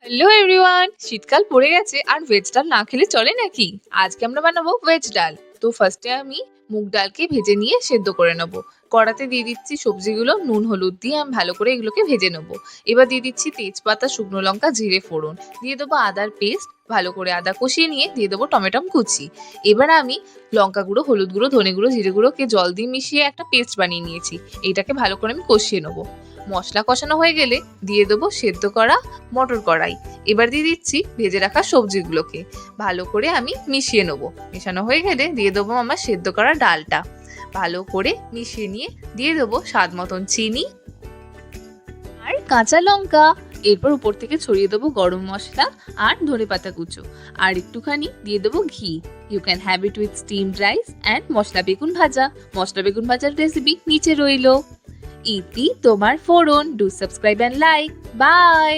Hello everyone, শীতকাল পড়ে গেছে আর ভেজ ডাল না খেলে চলে নাকি? আজকে আমরা বানাবো ভেজ ডাল। তো ফার্স্টে আমি মুগ ডালকে ভেজে নিয়ে সেদ্ধ করে নেব। কড়াতে দিয়ে দিচ্ছি সবজিগুলো, নুন হলুদ দিয়ে আমি ভালো করে এগুলোকে ভেজে নেব। এবার দিয়ে দিচ্ছি তেজপাতা, শুকনো লঙ্কা, জিরে ফোড়ন, দিয়ে দেবো আদার পেস্ট, ভালো করে আদা কষিয়ে নিয়ে দিয়ে দেবো টমেটো কুচি। এবার আমি লঙ্কা গুঁড়ো, হলুদ গুঁড়ো, ধনে গুঁড়ো, জিরে গুঁড়োকে জল দিয়ে মিশিয়ে একটা পেস্ট বানিয়ে নিয়েছি। এটাকে ভালো করে আমি কষিয়ে নেবো। মশলা কষানো হয়ে গেলে দিয়ে দেবো সেদ্ধ করা মটর কড়াই। এবার দিয়ে দিচ্ছি ভেজে রাখা সবজিগুলোকে, ভালো করে আমি মিশিয়ে নেবো। মেশানো হয়ে গেলে দিয়ে দেবো আমার সেদ্ধ করা ডালটা, ভালো করে মিশিয়ে নিয়ে দিয়ে দেবো স্বাদ মতন চিনি আর কাঁচা লঙ্কা। এরপর উপর থেকে ছড়িয়ে দেবো গরম মশলা আর ধনেপাতা কুচো, আর একটুখানি দিয়ে দেবো ঘি। You can have it with steamed rice and masala begun bhaja. মশলা বেগুন ভাজার রেসিপি নিচে রইলো। ইতি তোমার ফোড়ন। Do subscribe and like. By.